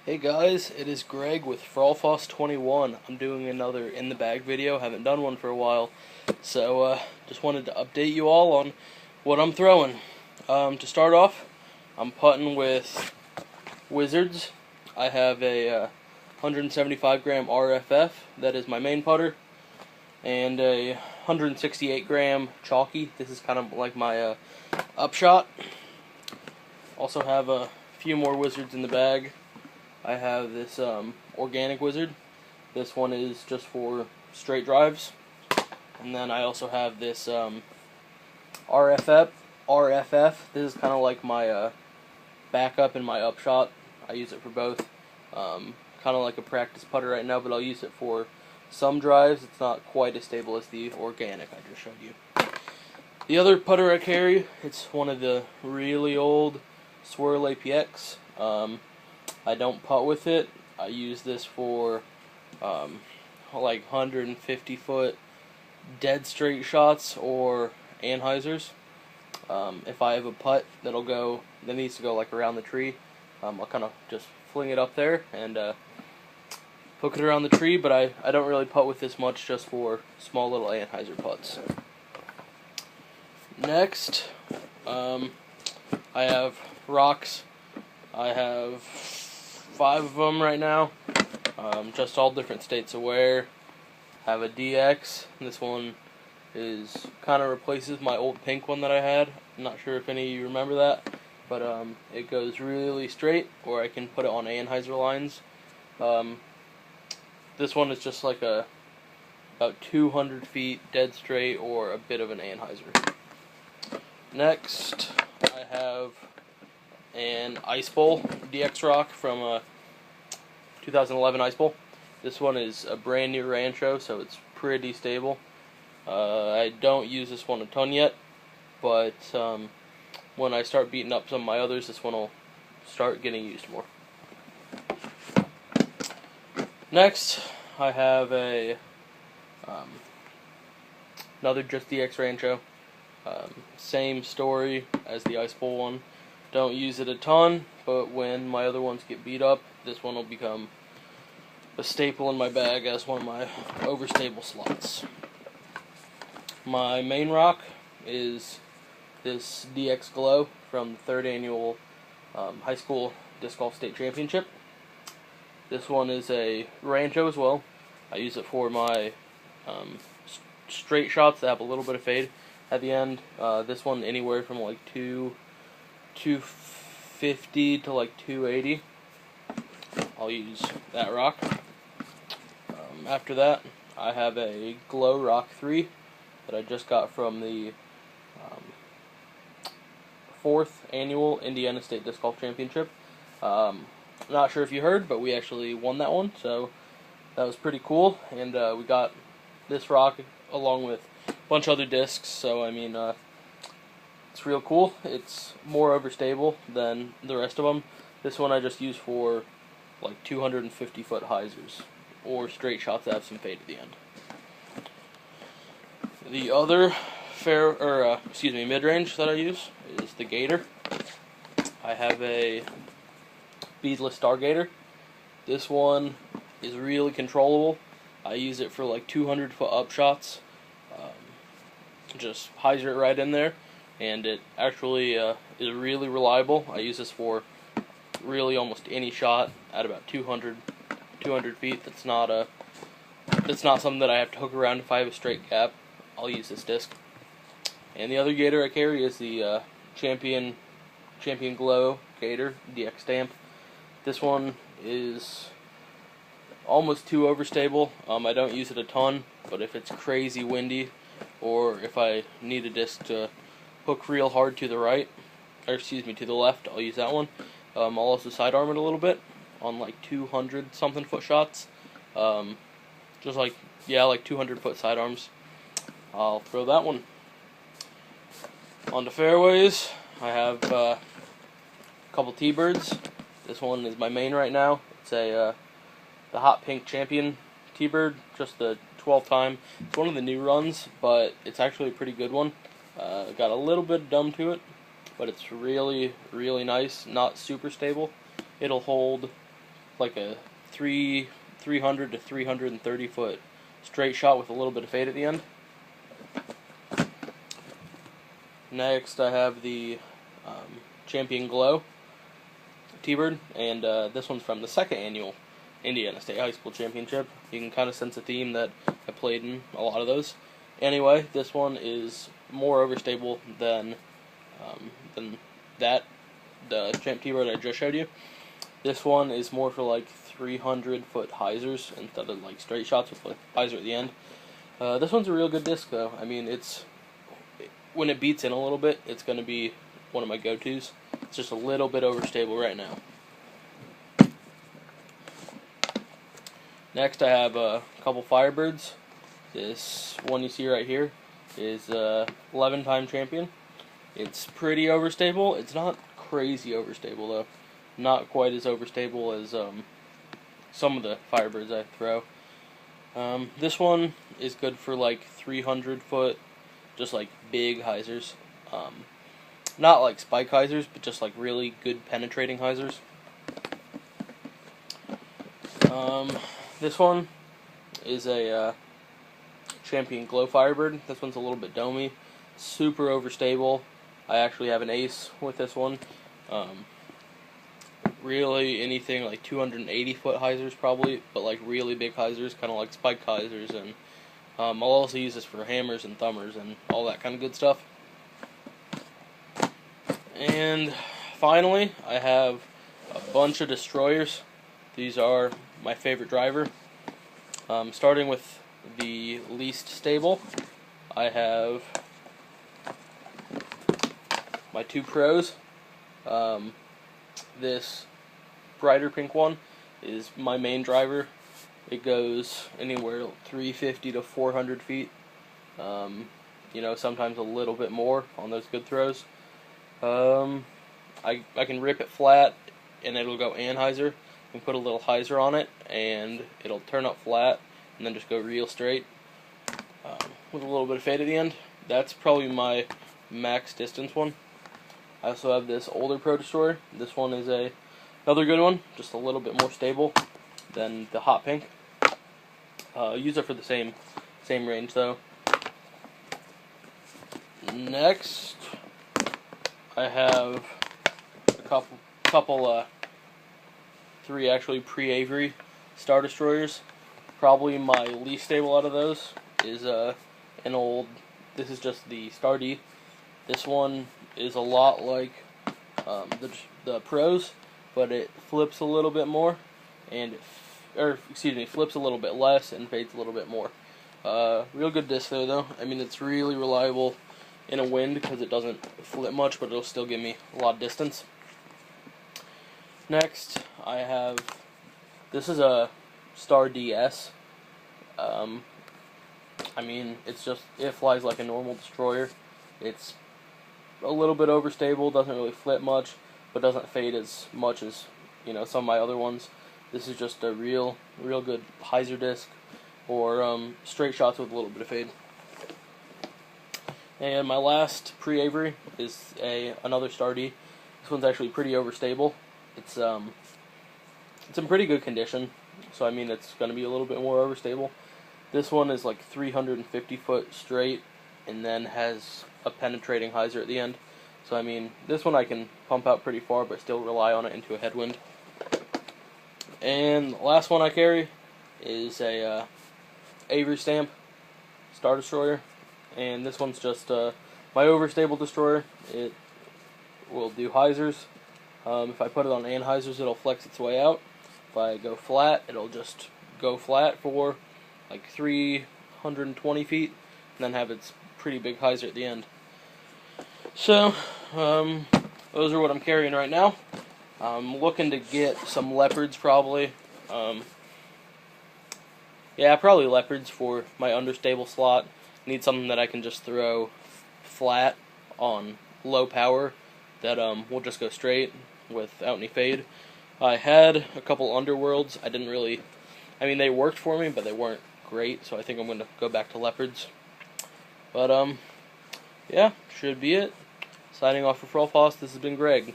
Hey guys, it is Greg with FrawlFoss21. I'm doing another in the bag video. Haven't done one for a while, so just wanted to update you all on what I'm throwing. To start off, I'm putting with Wizards. I have a 175 gram RFF, that is my main putter, and a 168 gram Chalky. This is kind of like my upshot. Also have a few more Wizards in the bag. I have this organic Wizard. This one is just for straight drives. And then I also have this RFF. This is kind of like my backup and my upshot. I use it for both. Kind of like a practice putter right now, but I'll use it for some drives. It's not quite as stable as the organic I just showed you. The other putter I carry, it's one of the really old Swirl APX. I don't putt with it. I use this for like 150 foot dead straight shots or anhyzers. If I have a putt that needs to go like around the tree, I'll kind of just fling it up there and hook it around the tree, but I don't really putt with this much, just for small little anhyzer putts. Next, I have rocks. I have 5 of them right now, just all different states of wear. Have a DX, and this one kind of replaces my old pink one that I had. I'm not sure if any of you remember that, but it goes really straight, or I can put it on anhyzer lines. This one is just like about 200 feet dead straight, or a bit of an anhyzer. Next, I have an Ice Bowl DX Rock from 2011 Ice Bowl. This one is a brand new Rancho, so it's pretty stable. I don't use this one a ton yet, but when I start beating up some of my others, this one will start getting used more. Next, I have another just DX Rancho. Same story as the Ice Bowl one. Don't use it a ton, but when my other ones get beat up, this one will become a staple in my bag as one of my overstable slots. My main rock is this DX Glow from the 3rd annual high school disc golf state championship. This one is a Rancho as well. I use it for my straight shots that have a little bit of fade at the end. This one anywhere from like 250 to like 280. I'll use that rock. After that, I have a Glow Rock 3 that I just got from the 4th annual Indiana State Disc Golf Championship. Not sure if you heard, but we actually won that one, so that was pretty cool. And we got this rock along with a bunch of other discs, so I mean, it's real cool. It's more overstable than the rest of them. This one I just use for like 250 foot hyzers or straight shots that have some fade at the end. The other mid-range that I use is the Gator. I have a beadless Star Gator. This one is really controllable. I use it for like 200 foot up shots. Just hyzer it right in there, and it actually is really reliable. I use this for really almost any shot at about 200 feet. That's not something that I have to hook around if I have a straight gap. I'll use this disc. And the other Gator I carry is the Champion Glow Gator DX Stamp. This one is almost too overstable. I don't use it a ton, but if it's crazy windy, or if I need a disc to hook real hard to the to the left, I'll use that one. I'll also sidearm it a little bit on like 200 something foot shots. Just like 200 foot sidearms. I'll throw that one. On the fairways, I have a couple T-Birds. This one is my main right now. It's the Hot Pink Champion T-Bird, just the 12th time. It's one of the new runs, but it's actually a pretty good one. Got a little bit of dumb to it, but it's really nice, not super stable. It'll hold like a 300 to 330 foot straight shot with a little bit of fade at the end. Next, I have the Champion Glow T-Bird, and this one's from the second annual Indiana State High School Championship. You can kind of sense a theme that I played in a lot of those. Anyway, this one is more overstable than that, the Champ T-Bird I just showed you. This one is more for like 300 foot hyzers instead of like straight shots with like hyzer at the end. This one's a real good disc though. I mean, when it beats in a little bit, it's going to be one of my go-tos. It's just a little bit overstable right now. Next, I have a couple Firebirds. This one you see right here is 11-time champion. It's pretty overstable. It's not crazy overstable though. Not quite as overstable as some of the Firebirds I throw. This one is good for like 300 foot, just like big hyzers. Not like spike hyzers, but just like really good penetrating hyzers. This one is a Champion Glow Firebird. This one's a little bit domey, super overstable. I actually have an ace with this one. Really anything like 280 foot hyzers probably, but like really big hyzers, kind of like spike hyzers, and I'll also use this for hammers and thumbers and all that kind of good stuff. And finally, I have a bunch of destroyers. These are my favorite driver. Starting with the least stable, I have my two pros. This brighter pink one is my main driver. It goes anywhere 350 to 400 feet. You know, sometimes a little bit more on those good throws. I can rip it flat and it'll go anhyzer. And put a little hyzer on it and it'll turn up flat and then just go real straight with a little bit of fade at the end. That's probably my max distance one. I also have this older Pro Destroyer. This one is another good one, just a little bit more stable than the hot pink. Use it for the same range though. Next, I have a couple three actually pre-Avery Star Destroyers. Probably my least stable out of those is an old. This is just the Star D. This one is a lot like the pros, but it flips a little bit more, and flips a little bit less and fades a little bit more. Real good disc there though. I mean, it's really reliable in a wind because it doesn't flip much, but it'll still give me a lot of distance. Next, I have, this is a Star DS. I mean, it flies like a normal destroyer. It's a little bit overstable, doesn't really flip much, but doesn't fade as much as, you know, some of my other ones. This is just a real good hyzer disc, or straight shots with a little bit of fade. And my last pre-Avery is another Star D. This one's actually pretty overstable. It's in pretty good condition, so I mean it's going to be a little bit more overstable. This one is like 350 foot straight, and then has a penetrating hyzer at the end. So I mean, this one I can pump out pretty far, but still rely on it into a headwind. And the last one I carry is a Avery Stamp Star Destroyer, and this one's just my overstable destroyer. It will do hyzers. If I put it on anhyzers, it'll flex its way out. If I go flat, it'll just go flat for like 320 feet, and then have its pretty big hyzer at the end. So, those are what I'm carrying right now. I'm looking to get some leopards probably. Yeah, probably leopards for my understable slot. Need something that I can just throw flat on low power that will just go straight without any fade. I had a couple underworlds. I mean, they worked for me, but they weren't great, so I think I'm going to go back to leopards. But, yeah, should be it. Signing off for Frolfoss, this has been Greg.